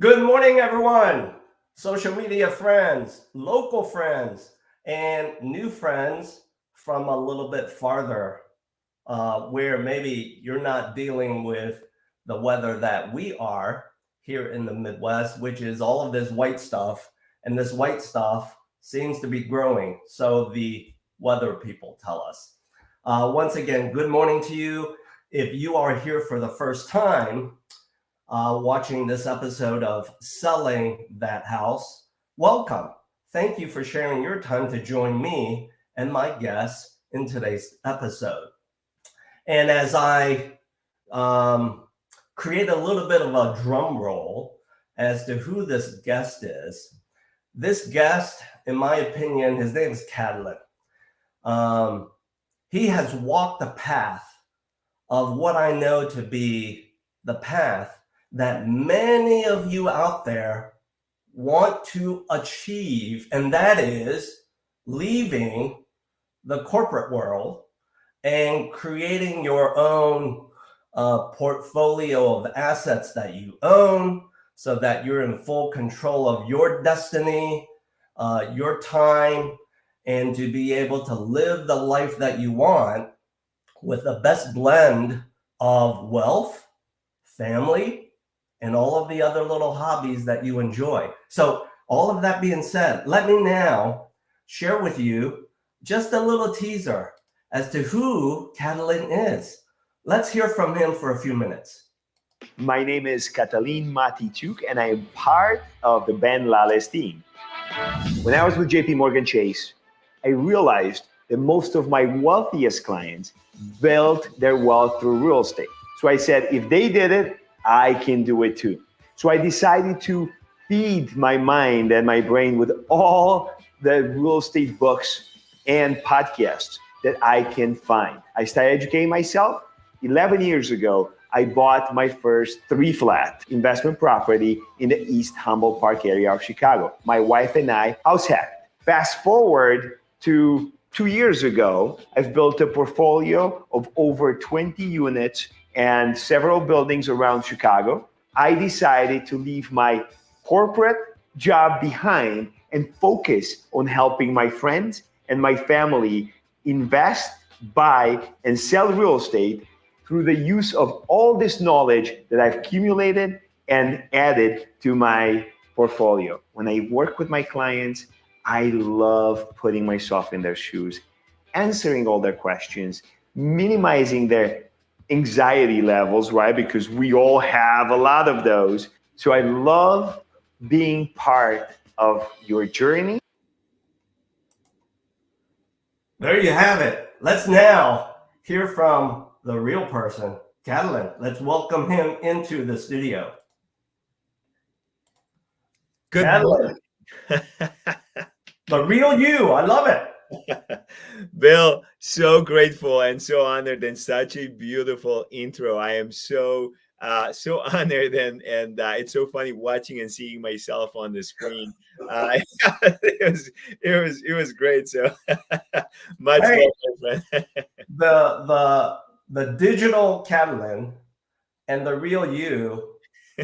Good morning, everyone. Social media friends, local friends, and new friends from a little bit farther, where maybe you're not dealing with the weather that we are here in the Midwest, which is all of this white stuff. And this white stuff seems to be growing. So the weather people tell us. Once again, good morning to you. If you are here for the first time, watching this episode of Selling That House, welcome. Thank you for sharing your time to join me and my guests in today's episode. And as I create a little bit of a drum roll as to who this guest is, this guest, in my opinion, his name is Catalin. He has walked the path of what I know to be the path that many of you out there want to achieve, and that is leaving the corporate world and creating your own portfolio of assets that you own so that you're in full control of your destiny, your time, and to be able to live the life that you want with the best blend of wealth, family, and all of the other little hobbies that you enjoy. So all of that being said, let me now share with you just a little teaser as to who Catalin is. Let's hear from him for a few minutes. My name is Catalin Maticiuc, and I am part of the 𝙎𝙚𝙪 team. When I was with JP Chase, I realized that most of my wealthiest clients built their wealth through real estate. So I said, if they did it, I can do it too. So I decided to feed my mind and my brain with all the real estate books and podcasts that I can find. I started educating myself. 11 years ago, I bought my first 3-flat investment property in the East Humboldt Park area of Chicago. My wife and I house hacked. Fast forward to 2 years ago, I've built a portfolio of over 20 units and several buildings around Chicago. I decided to leave my corporate job behind and focus on helping my friends and my family invest, buy, and sell real estate through the use of all this knowledge that I've accumulated and added to my portfolio. When I work with my clients, I love putting myself in their shoes, answering all their questions, minimizing their anxiety levels, right? Because we all have a lot of those. So I love being part of your journey. There you have it. Let's now hear from the real person, Catalin. Let's welcome him into the studio. Good Catalin, the real you. I love it. Bill, so grateful and so honored, and such a beautiful intro. I am so honored, and it's so funny watching and seeing myself on the screen. It was great. So much Hey, love, my friend. the digital Catalin and the real you,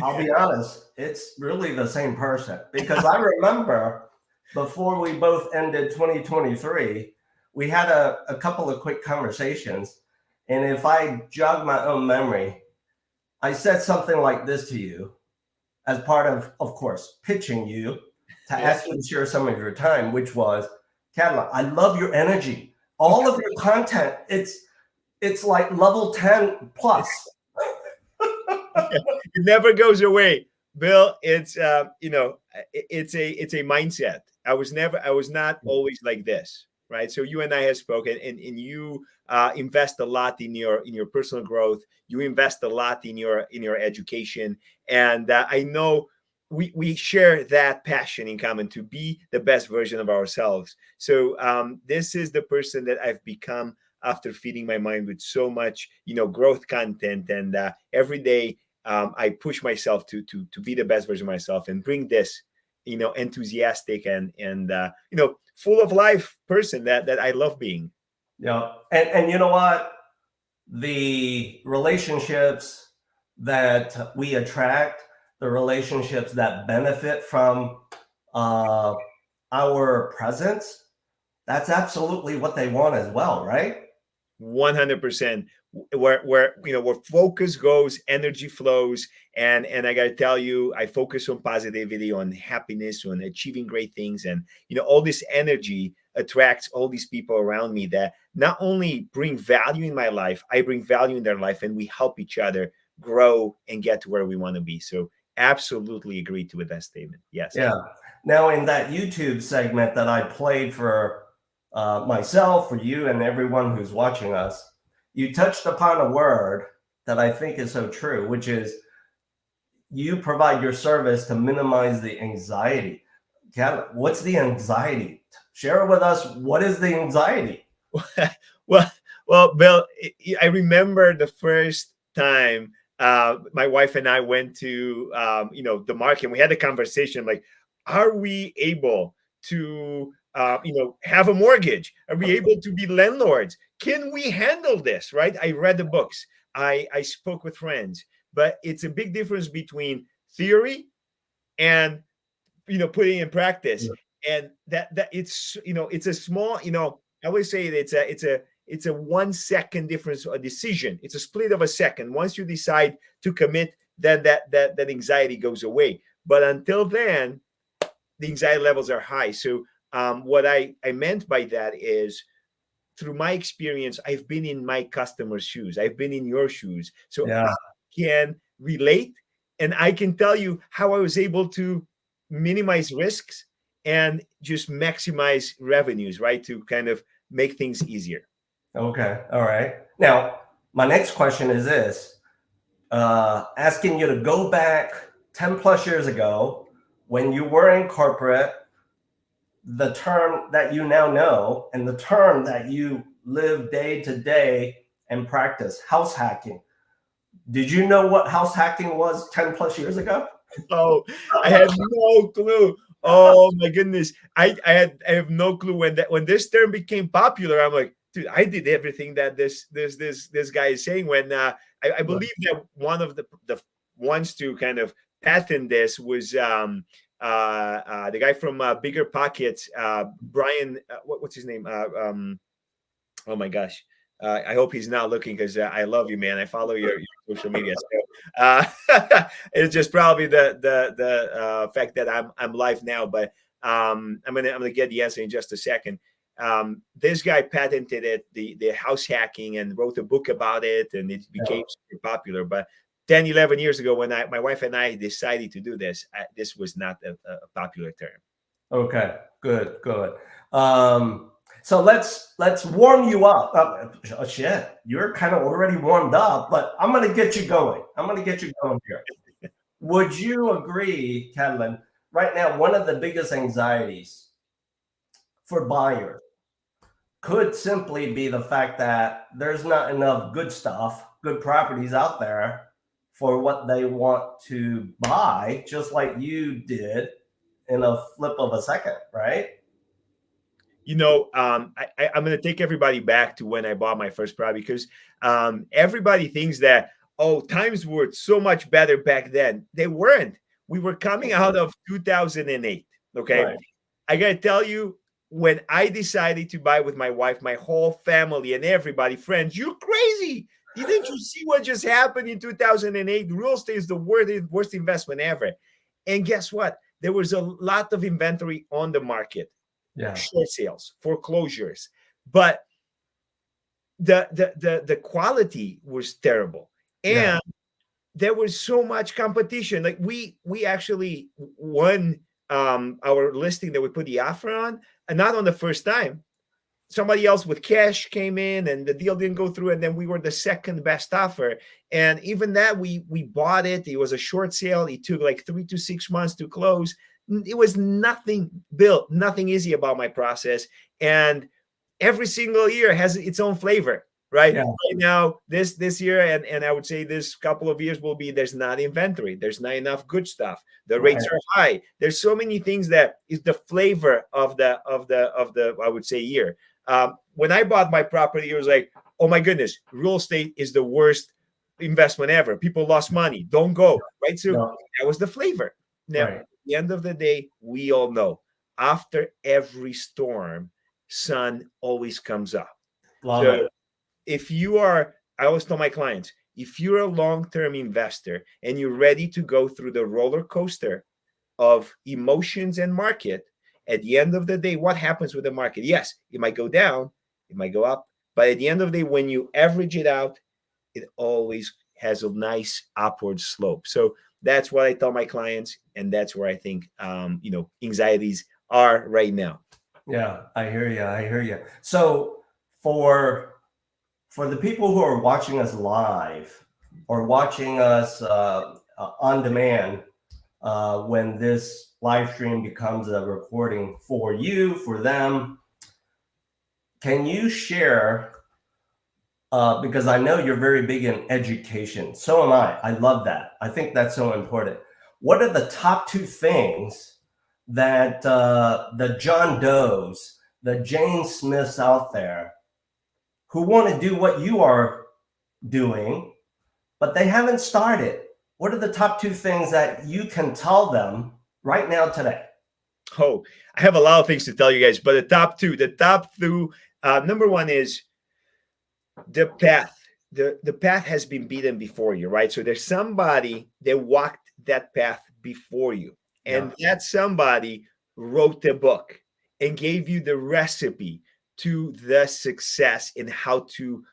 I'll be honest, it's really the same person, because I remember before we both ended 2023, we had a couple of quick conversations. And if I jog my own memory, I said something like this to you as part of course, pitching you to ask you to share some of your time, which was, Catalin, I love your energy. All of your content, it's like level 10 plus. It never goes away, Bill. It's it's a mindset. I was not always like this, right? So you and I have spoken, and you invest a lot in your personal growth. You invest a lot in your education, and I know we share that passion in common to be the best version of ourselves. So this is the person that I've become after feeding my mind with so much growth content, and every day I push myself to be the best version of myself and bring this enthusiastic and full of life person that I love being. Yeah. And you know what? The relationships that we attract the relationships that benefit from our presence, that's absolutely what they want as well, right? 100%. Where focus goes, energy flows, and I gotta tell you, I focus on positivity, on happiness, on achieving great things, and all this energy attracts all these people around me that not only bring value in my life, I bring value in their life, and we help each other grow and get to where we want to be. So absolutely agree with that statement. Yes. Yeah. Now, in that YouTube segment that I played for myself, for you, and everyone who's watching us, you touched upon a word that I think is so true, which is you provide your service to minimize the anxiety. What's the anxiety? Share with us. What is the anxiety? well, Bill, I remember the first time my wife and I went to the market, and we had a conversation like, are we able to have a mortgage? Are we able to be landlords? Can we handle this? Right? I read the books. I spoke with friends, but it's a big difference between theory and putting in practice. Yeah. And that it's it's a small, I always say that it's a 1 second difference, a decision. It's a split of a second. Once you decide to commit, then that anxiety goes away. But until then, the anxiety levels are high. So what I meant by that is, through my experience, I've been in my customer's shoes. I've been in your shoes. So yeah. I can relate, and I can tell you how I was able to minimize risks and just maximize revenues, right? To kind of make things easier. Okay. All right. Now, my next question is this, asking you to go back 10 plus years ago when you were in corporate, the term that you now know and the term that you live day to day and practice, house hacking. Did you know what house hacking was 10 plus years ago? Oh, I had no clue. Oh my goodness. I have no clue when this term became popular. I'm like, dude, I did everything that this guy is saying. When I believe that one of the ones to kind of patent this was the guy from Bigger Pockets, Brian. What's his name? Oh my gosh. I hope he's not looking, because I love you, man. I follow your social media. So it's just probably the fact that I'm live now. But I'm gonna get the answer in just a second. This guy patented it, the house hacking, and wrote a book about it, and it became super popular. But 10, 11 years ago, when my wife and I decided to do this, this was not a popular term. Okay, good. So let's warm you up. Shit, you're kind of already warmed up, but I'm going to get you going. Here. Would you agree, Catalin, right now, one of the biggest anxieties for buyers could simply be the fact that there's not enough good stuff, good properties out there for what they want to buy, just like you did in a flip of a second, right? I'm going to take everybody back to when I bought my first property, because everybody thinks that, times were so much better back then. They weren't. We were coming out of 2008. Okay. Right. I got to tell you, when I decided to buy with my wife, my whole family and everybody, friends, you're crazy. Didn't you see what just happened in 2008? Real estate is the worst investment ever. And guess what? There was a lot of inventory on the market. Yeah. Short sales, foreclosures, but the quality was terrible, and there was so much competition. Like we actually won our listing that we put the offer on, and not on the first time. Somebody else with cash came in, and the deal didn't go through, and then we were the second best offer. And even that, we bought it. It was a short sale. It took like 3 to 6 months to close. It was nothing easy about my process. And every single year has its own flavor, right? Yeah. Right now, this year, and I would say this couple of years will be, there's not inventory. There's not enough good stuff. The rates are high. There's so many things that is the flavor of the I would say, year. When I bought my property, it was like, oh my goodness, real estate is the worst invest whenever. People lost money. Don't go. Right. So No. that was the flavor. Now, Right. at the end of the day, we all know after every storm, sun always comes up. Love So it. if you are, I always tell my clients, if you're a long-term investor and you're ready to go through the roller coaster of emotions and market, at the end of the day, what happens with the market? Yes, it might go down, it might go up, but at the end of the day, when you average it out, it always has a nice upward slope. So that's what I tell my clients, and that's where I think anxieties are right now. Yeah, I hear you. I hear you. So for the people who are watching us live or watching us on demand, when this live stream becomes a recording for you, for them, can you share? Because I know you're very big in education. So am I. I love that. I think that's so important. What are the top two things that the John Does, the Jane Smiths out there who want to do what you are doing, but they haven't started? What are the top two things that you can tell them right now today? Oh, I have a lot of things to tell you guys, but the top two, number one is the path. The path has been beaten before you, right? So there's somebody that walked that path before you, and that somebody wrote the book and gave you the recipe to the success in how to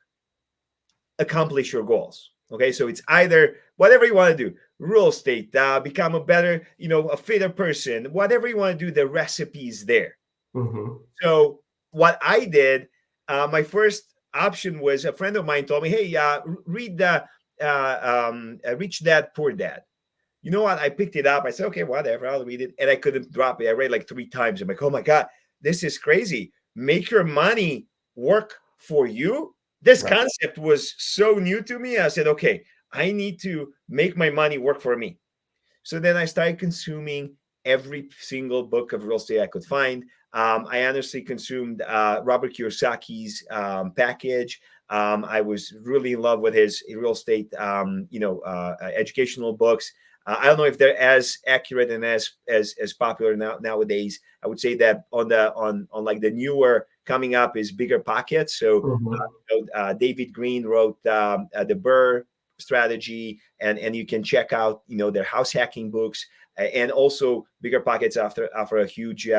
accomplish your goals. Okay, so it's either whatever you want to do, real estate, become a better, a fitter person, whatever you want to do, the recipe is there. Mm-hmm. So what I did, my first option was a friend of mine told me, hey, read the Rich Dad, Poor Dad. You know what? I picked it up. I said, okay, whatever, I'll read it. And I couldn't drop it. I read like 3 times. I'm like, oh my God, this is crazy. Make your money work for you. This concept was so new to me. I said, okay, I need to make my money work for me. So then I started consuming every single book of real estate I could find. I honestly consumed Robert Kiyosaki's package. I was really in love with his real estate, educational books. I don't know if they're as accurate and as popular nowadays. I would say that on like the newer coming up is Bigger Pockets. So David Green wrote the 𝙎𝙬 strategy, and you can check out their house hacking books, and also Bigger Pockets offer a huge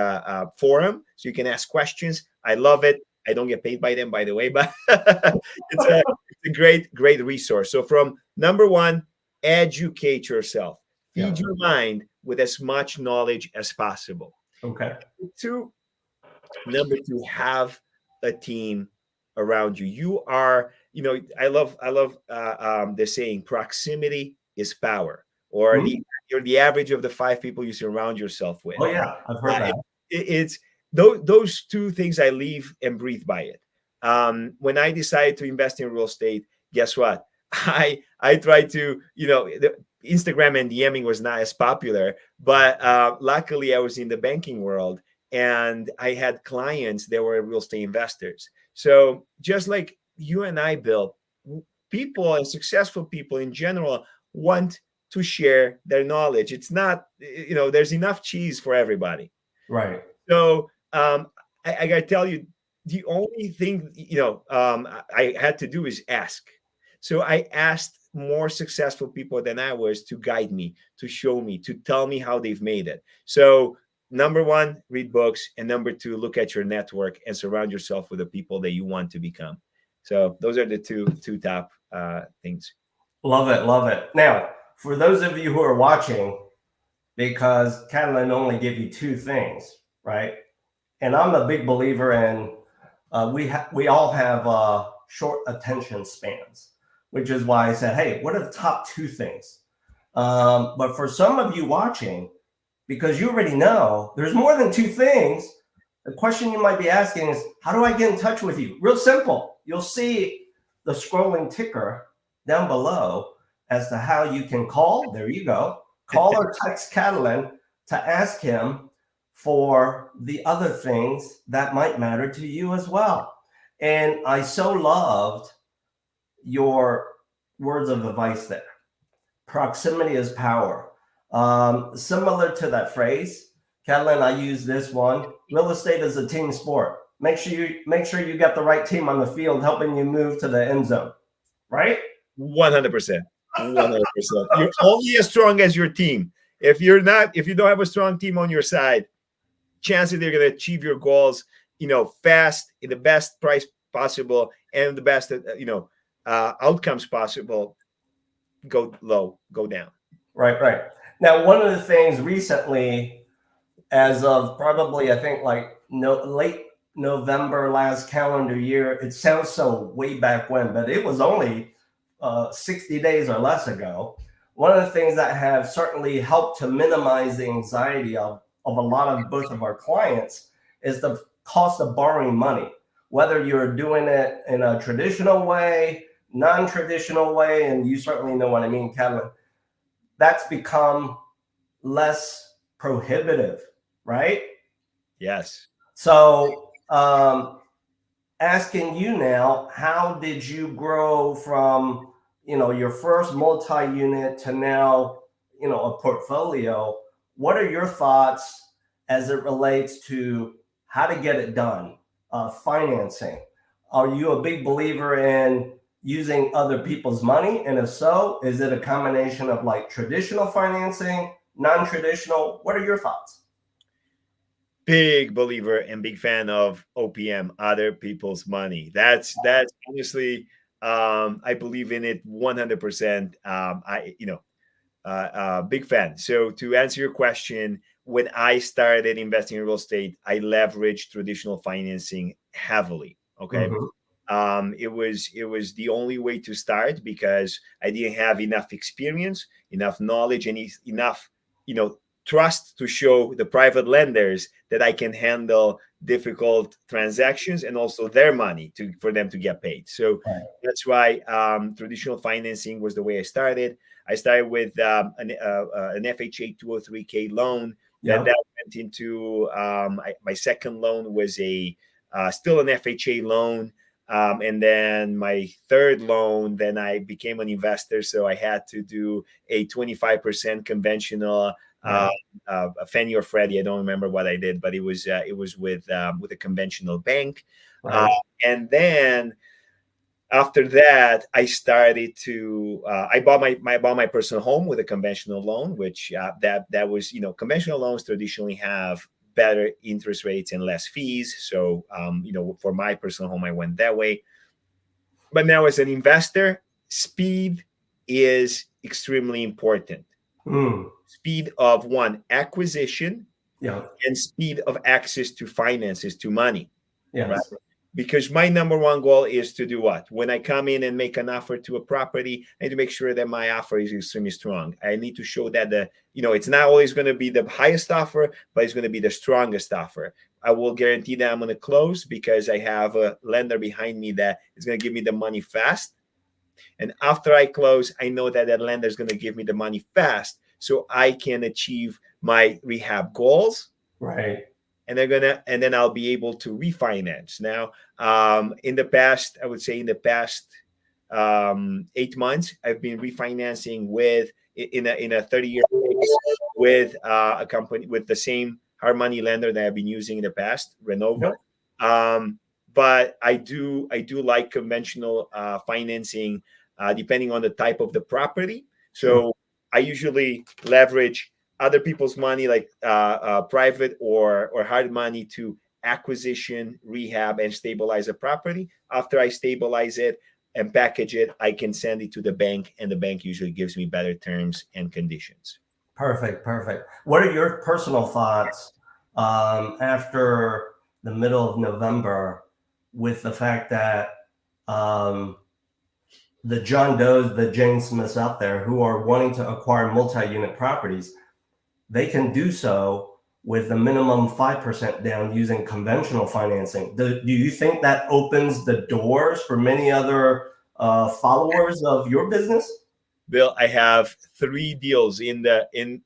forum, so you can ask questions. I love it. I don't get paid by them, by the way, but it's a great resource. So from number one, educate yourself. Feed your mind with as much knowledge as possible. Okay. Number two, have a team around you. You are, I love the saying, proximity is power, or you're the average of the 5 people you surround yourself with. Oh yeah, I've heard that. It's those 2 things I live and breathe by it. When I decided to invest in real estate, guess what? I tried to, the Instagram and DMing was not as popular, but luckily I was in the banking world and I had clients that were real estate investors. So just like you and I, Bill, people and successful people in general want to share their knowledge. It's not, there's enough cheese for everybody. Right. So I got to tell you, the only thing, I had to do is ask. So I asked more successful people than I was to guide me, to show me, to tell me how they've made it. So number one, read books. And number two, look at your network and surround yourself with the people that you want to become. So those are the two top things. Love it. Love it. Now, for those of you who are watching, because Catalin only give you 2 things, right? And I'm a big believer in we all have short attention spans, which is why I said, hey, what are the top 2 things? But for some of you watching, because you already know there's more than 2 things, the question you might be asking is, how do I get in touch with you? Real simple. You'll see the scrolling ticker down below as to how you can call. There you go. Call or text Catalin to ask him for the other things that might matter to you as well. And I so loved your words of advice there. Proximity is power. Similar to that phrase, Catalin, I use this one. Real estate is a team sport. Make sure you get the right team on the field helping you move to the end zone, right? 100%. 100%. You're only as strong as your team. If you don't have a strong team on your side, chances they're going to achieve your goals, fast, in the best price possible, and the best, outcomes possible, go low, go down. Right. Now, one of the things recently, as of probably, I think late November last calendar year, it sounds so way back when, but it was only 60 days or less ago. One of the things that have certainly helped to minimize the anxiety of a lot of both of our clients is the cost of borrowing money, whether you're doing it in a traditional way, non-traditional way, and you certainly know what I mean, Catalin. That's become less prohibitive, right? Yes. So asking you now, how did you grow from, your first multi-unit to now, a portfolio? What are your thoughts as it relates to how to get it done? Financing. Are you a big believer in using other people's money? And if so, is it a combination of traditional financing, non-traditional? What are your thoughts? Big believer and big fan of OPM, other people's money. That's honestly, I believe in it 100%. Big fan. So to answer your question, when I started investing in real estate, I leveraged traditional financing heavily. Okay. Mm-hmm. It was the only way to start because I didn't have enough experience, enough knowledge, and enough, trust to show the private lenders that I can handle difficult transactions and also their money for them to get paid. So that's why traditional financing was the way I started. I started with an FHA 203K loan. Then that went into my second loan was still an FHA loan. And then my third loan, then I became an investor. So I had to do a 25% conventional a Fannie or Freddie. I don't remember what I did, but it was with a conventional bank. And then after that, I started to I bought my personal home with a conventional loan, which that was, conventional loans traditionally have better interest rates and less fees. So for my personal home, I went that way. But now as an investor, speed is extremely important. Speed of acquisition, and speed of access to finances, to money. Yes. Right? Because my number one goal is to do what? When I come in and make an offer to a property, I need to make sure that my offer is extremely strong. I need to show that it's not always going to be the highest offer, but it's going to be the strongest offer. I will guarantee that I'm going to close because I have a lender behind me that is going to give me the money fast. And after I close, I know that lender is going to give me the money fast so I can achieve my rehab goals. Right. And then I'll be able to refinance. Now, in the past 8 months, I've been refinancing in a 30-year fix with a company with the same hard money lender that I've been using in the past, Renova. But I do like conventional financing depending on the type of the property. So I usually leverage other people's money, like private or hard money, to acquisition, rehab, and stabilize a property. After I stabilize it and package it, I can send it to the bank, and the bank usually gives me better terms and conditions. Perfect. What are your personal thoughts after the middle of November with the fact that the John Does, the Jane Smiths out there who are wanting to acquire multi-unit properties, they can do so with a minimum 5% down using conventional financing? Do you think that opens the doors for many other followers of your business? Bill, I have 3 deals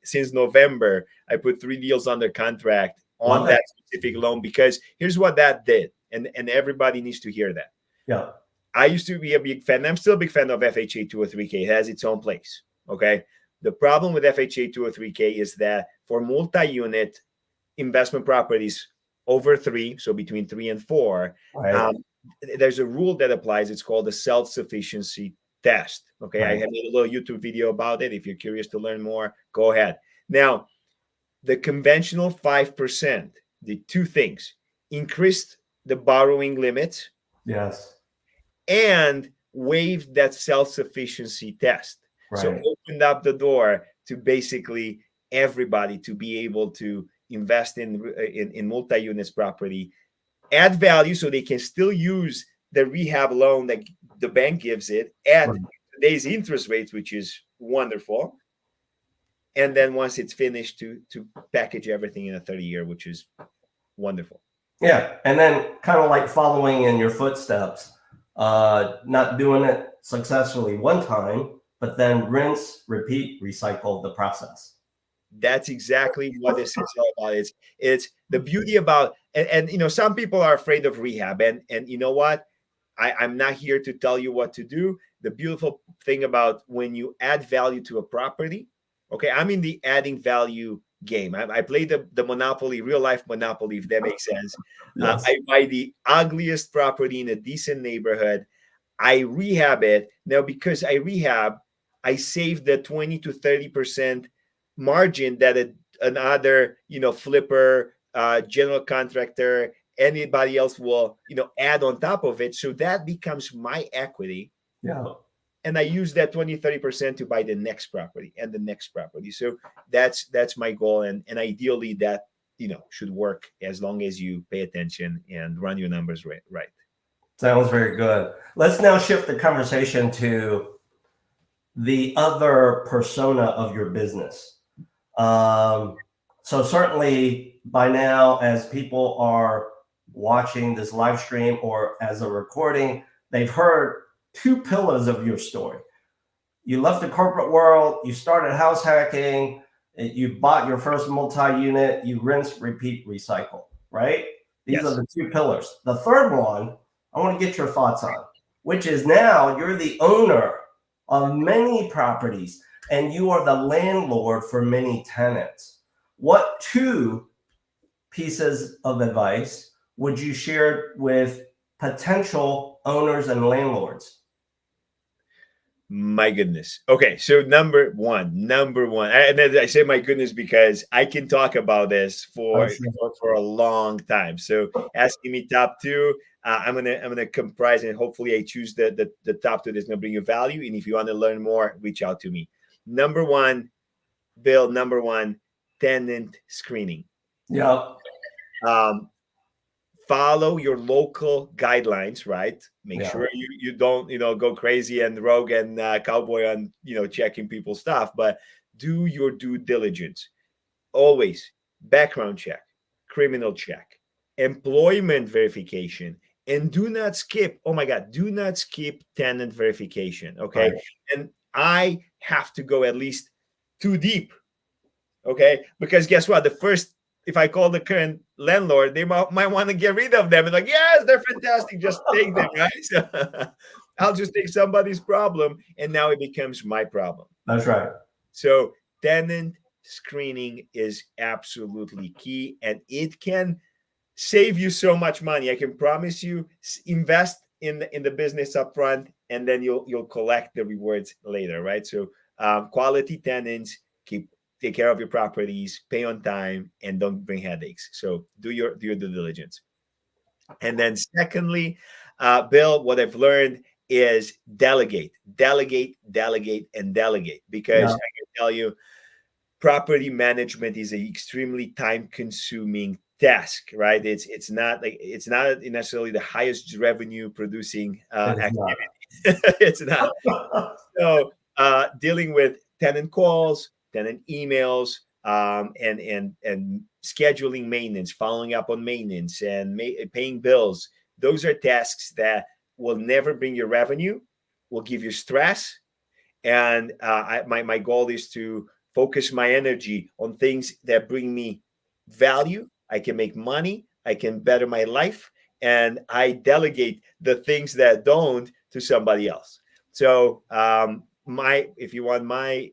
since November. I put 3 deals under contract on that specific loan because here's what that did, and everybody needs to hear that. Yeah. I used to be a big fan. I'm still a big fan of FHA 203K. It has its own place. Okay. The problem with FHA 203K is that for multi-unit investment properties over 3, so between 3 and 4, Right. There's a rule that applies. It's called the self-sufficiency test. Okay. I Right. have made a little YouTube video about it. If you're curious to learn more, go ahead. Now, the conventional 5% did two things: increased the borrowing limit Yes. and waived that self-sufficiency test. So Right. opened up the door to basically everybody to be able to invest in multi-units property, add value so they can still use the rehab loan that the bank gives it at Right. today's interest rates, which is wonderful. And then once it's finished, to package everything in a 30-year, which is wonderful. Yeah. And then kind of like following in your footsteps, not doing it successfully one time, but then rinse, repeat, recycle the process. That's exactly what this is all about. It's the beauty about, and you know, some people are afraid of rehab, and you know what? I'm not here to tell you what to do. The beautiful thing about when you add value to a property, okay, I'm in the adding value game. I play the Monopoly, real life Monopoly, if that makes sense. Yes. I buy the ugliest property in a decent neighborhood. I rehab it. Now, because I rehab, I save the 20 to 30% margin that another, you know, flipper, general contractor, anybody else will, you know, add on top of it. So that becomes my equity. Yeah. And I use that 20, 30% to buy the next property and the next property. So that's my goal. And ideally that, you know, should work as long as you pay attention and run your numbers right. Sounds very good. Let's now shift the conversation to the other persona of your business. So certainly by now, as people are watching this live stream or as a recording, they've heard two pillars of your story. You left the corporate world, you started house hacking, you bought your first multi-unit, you rinse, repeat, recycle, right? These Yes. are the two pillars. The third one, I want to get your thoughts on, which is now you're the owner of many properties and you are the landlord for many tenants. What two pieces of advice would you share with potential owners and landlords? My goodness. Okay, so number one, and then I say my goodness because I can talk about this for a long time. So asking me top two, I'm gonna comprise and hopefully I choose the top two that's gonna bring you value. And if you want to learn more, reach out to me. Number one, Bill. Number one, tenant screening. Yeah. Follow your local guidelines, right? Make sure you don't, you know, go crazy and rogue and cowboy on, you know, checking people's stuff, but do your due diligence. Always background check, criminal check, employment verification, and do not skip, oh my God, do not skip tenant verification, okay? Right. And I have to go at least 2 deep, okay? Because guess what? If I call the current landlord, they might want to get rid of them. And like, yes, they're fantastic. Just take them, right? So I'll just take somebody's problem, and now it becomes my problem. That's right. So tenant screening is absolutely key, and it can save you so much money. I can promise you, invest in the business up front, and then you'll collect the rewards later, right? So quality tenants, take care of your properties, pay on time, and don't bring headaches. So do your due diligence. And then secondly, Bill, what I've learned is delegate, and delegate. Because I can tell you, property management is an extremely time-consuming task, right? It's not necessarily the highest revenue producing activity. It's not. So dealing with tenant calls, tenant emails, and scheduling maintenance, following up on maintenance, and paying bills. Those are tasks that will never bring you revenue, will give you stress. And my goal is to focus my energy on things that bring me value. I can make money. I can better my life. And I delegate the things that don't to somebody else. So if you want my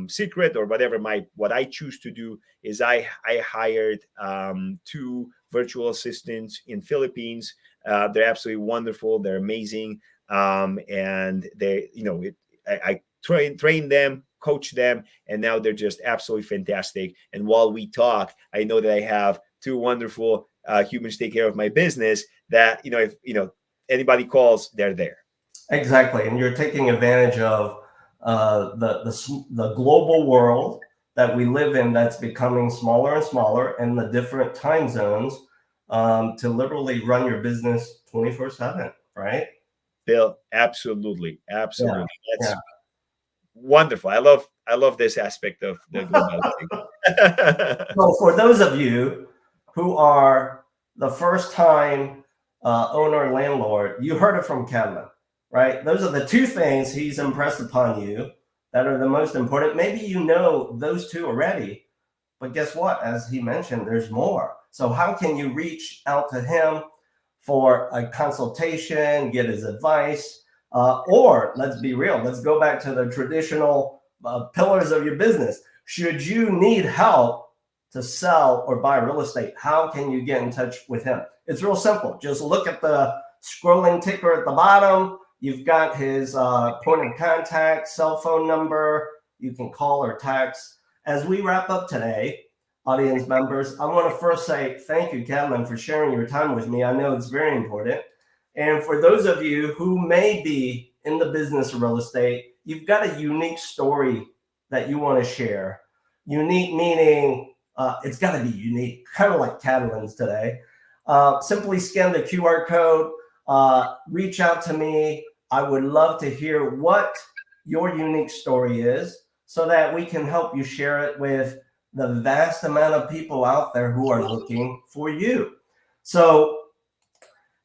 secret or whatever, what I choose to do is I hired 2 virtual assistants in Philippines. They're absolutely wonderful. They're amazing. And they, I train them, coach them, and now they're just absolutely fantastic. And while we talk, I know that I have 2 wonderful humans take care of my business that, if anybody calls, they're there. Exactly, and you're taking advantage of the global world that we live in, that's becoming smaller and smaller, and the different time zones to literally run your business 24/7, right? Bill, absolutely. Yeah. That's Yeah. wonderful. I love this aspect of the global. So for those of you who are the first time owner landlord, you heard it from Catalin, right? Those are the 2 things he's impressed upon you that are the most important. Maybe you know those 2 already, but guess what? As he mentioned, there's more. So how can you reach out to him for a consultation, get his advice, or let's be real, let's go back to the traditional pillars of your business. Should you need help to sell or buy real estate, how can you get in touch with him? It's real simple. Just look at the scrolling ticker at the bottom. You've got his point of contact, cell phone number. You can call or text. As we wrap up today, audience members, I want to first say thank you, Catalin, for sharing your time with me. I know it's very important. And for those of you who may be in the business of real estate, you've got a unique story that you want to share. Unique meaning it's got to be unique, kind of like Catalin's today. Simply scan the QR code, reach out to me. I would love to hear what your unique story is so that we can help you share it with the vast amount of people out there who are looking for you. So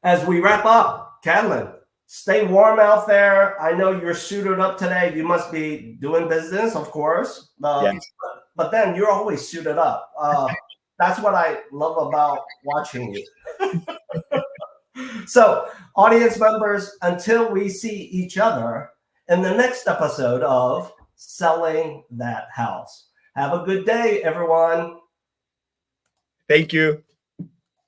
as we wrap up, Catalin, stay warm out there. I know you're suited up today. You must be doing business, of course. Yes. But then you're always suited up. That's what I love about watching you. So, audience members, until we see each other in the next episode of Selling That House. Have a good day, everyone. Thank you.